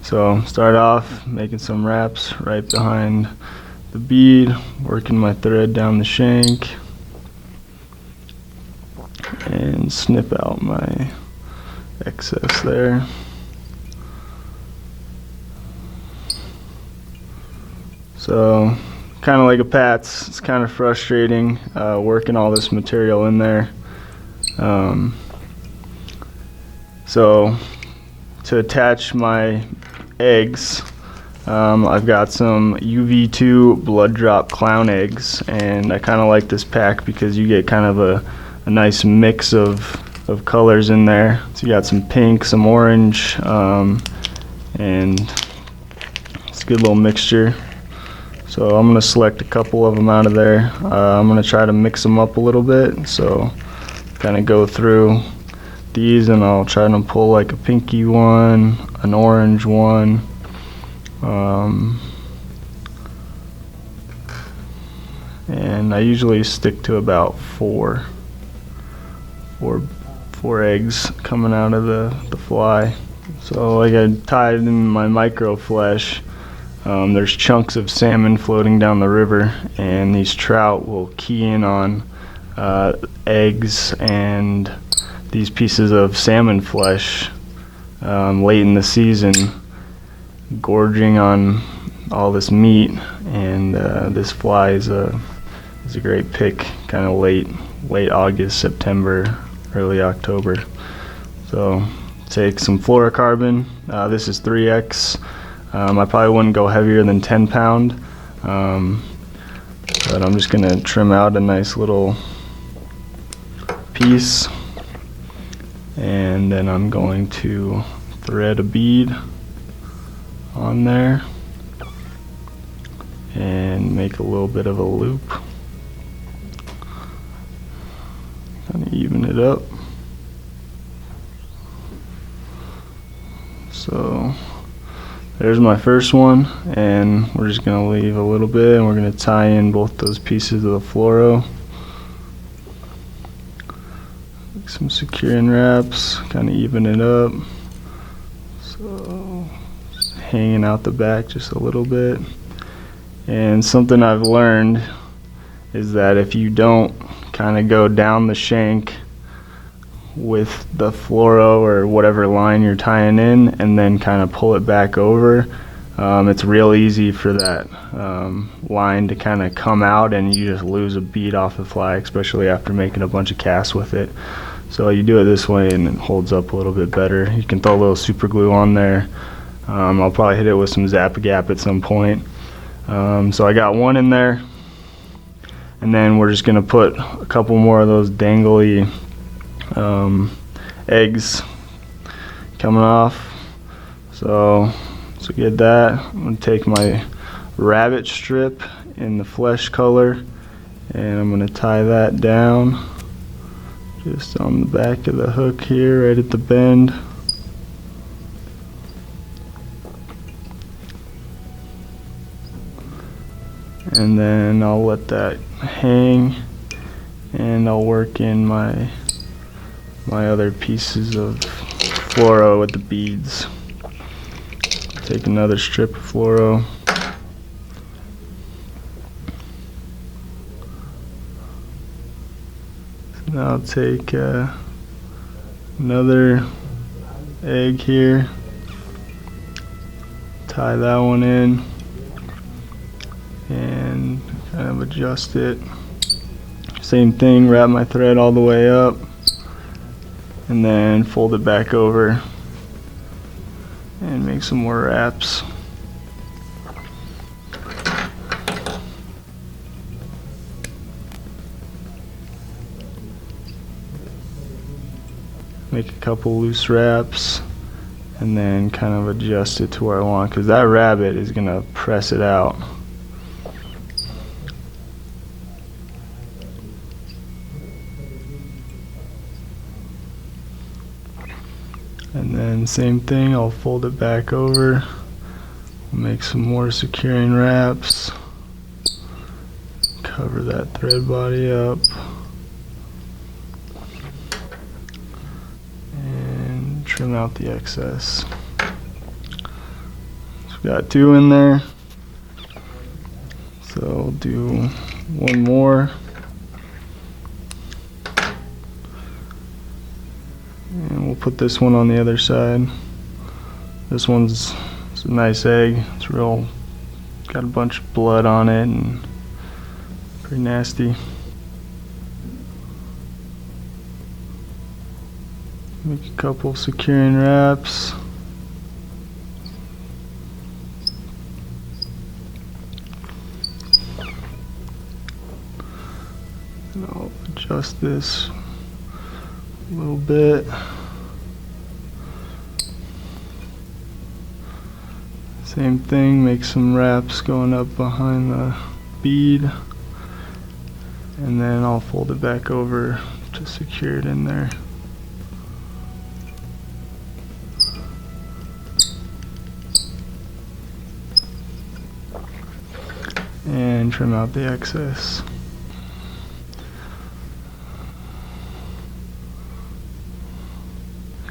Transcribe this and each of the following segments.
So start off making some wraps right behind the bead, working my thread down the shank, and snip out my excess there. So kind of like a pats, it's kind of frustrating working all this material in there. So to attach my eggs, I've got some UV2 blood drop clown eggs, and I kind of like this pack because you get kind of a nice mix of colors in there. So you got some pink, some orange, and it's a good little mixture. So I'm going to select a couple of them out of there. I'm going to try to mix them up a little bit, so kind of go through these and I'll try to pull like a pinky one, an orange one, and I usually stick to about four eggs coming out of the fly. So like I tied in my micro flesh, there's chunks of salmon floating down the river, and these trout will key in on eggs and these pieces of salmon flesh late in the season, gorging on all this meat, and this fly is a great pick kind of late August, September, early October. So take some fluorocarbon. This is 3X. I probably wouldn't go heavier than 10 pound, but I'm just gonna trim out a nice little piece, and then I'm going to thread a bead on there and make a little bit of a loop, kind of even it up. So there's my first one, and we're just going to leave a little bit, and we're going to tie in both those pieces of the fluoro. Make some securing wraps, kind of even it up. So just hanging out the back just a little bit. And something I've learned is that if you don't kind of go down the shank with the fluoro or whatever line you're tying in and then kind of pull it back over, it's real easy for that line to kind of come out and you just lose a bead off the fly, especially after making a bunch of casts with it. So you do it this way and it holds up a little bit better. You can throw a little super glue on there. I'll probably hit it with some Zap-A-Gap at some point. So I got one in there, and then we're just gonna put a couple more of those dangly eggs coming off. So get that. I'm gonna take my rabbit strip in the flesh color, and I'm gonna tie that down just on the back of the hook here, right at the bend. And then I'll let that hang, and I'll work in my other pieces of fluoro with the beads. Take another strip of fluoro. So now I'll take another egg here, tie that one in, and kind of adjust it. Same thing, wrap my thread all the way up, and then fold it back over and make some more wraps. Make a couple loose wraps and then kind of adjust it to where I want, because that rabbit is going to press it out. And then same thing, I'll fold it back over, make some more securing wraps, cover that thread body up, and trim out the excess. Got 2 in there. So I'll do one more. And we'll put this one on the other side. This one's a nice egg. It's real, got a bunch of blood on it and pretty nasty. Make a couple securing wraps. And I'll adjust this a little bit. Same thing, make some wraps going up behind the bead, and then I'll fold it back over to secure it in there. And trim out the excess.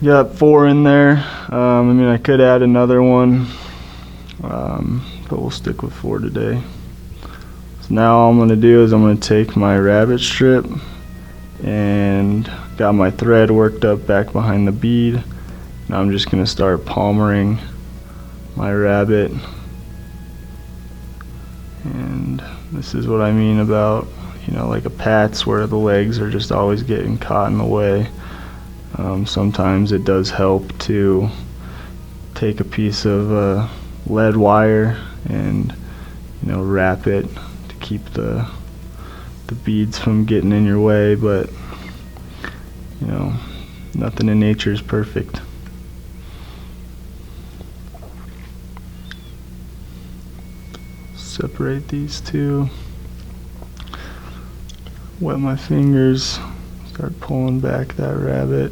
Got 4 in there. I mean, I could add another one, but we'll stick with 4 today. So now all I'm going to do is I'm going to take my rabbit strip and got my thread worked up back behind the bead. Now I'm just going to start palmering my rabbit. And this is what I mean about, you know, like a Pat's where the legs are just always getting caught in the way. Sometimes it does help to take a piece of lead wire and, you know, wrap it to keep the beads from getting in your way, but, you know, nothing in nature is perfect. Separate these two, wet my fingers, start pulling back that rabbit.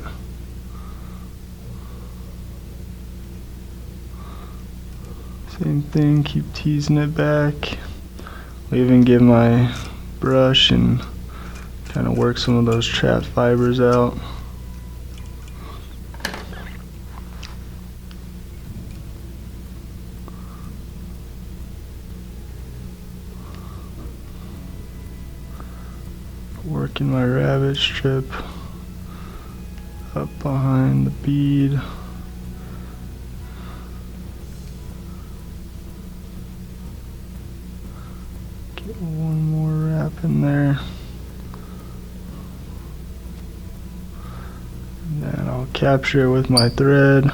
Same thing, keep teasing it back. I'll even get my brush and kind of work some of those trapped fibers out. Working my rabbit strip up behind the bead. Get one more wrap in there. And then I'll capture it with my thread.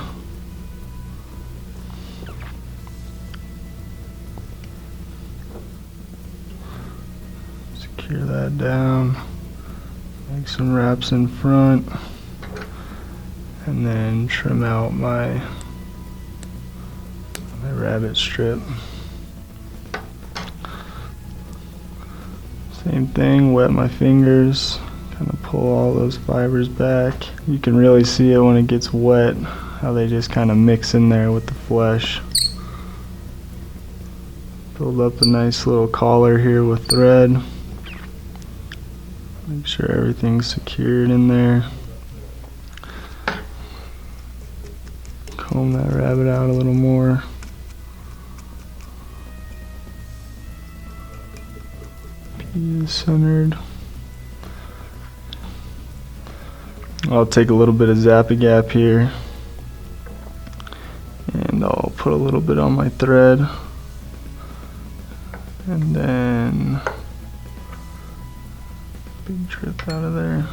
Secure that down. Make some wraps in front. And then trim out my rabbit strip. Same thing, wet my fingers, kind of pull all those fibers back. You can really see it when it gets wet, how they just kind of mix in there with the flesh. Build up a nice little collar here with thread. Make sure everything's secured in there. Comb that rabbit out a little more. Is centered. I'll take a little bit of Zap-A-Gap here and I'll put a little bit on my thread, and then big drip out of there,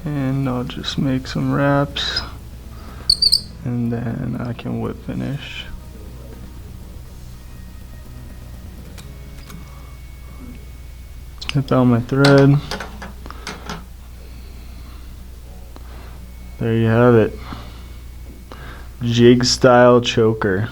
and I'll just make some wraps and then I can whip finish. Snip out my thread. There you have it. Jig style choker.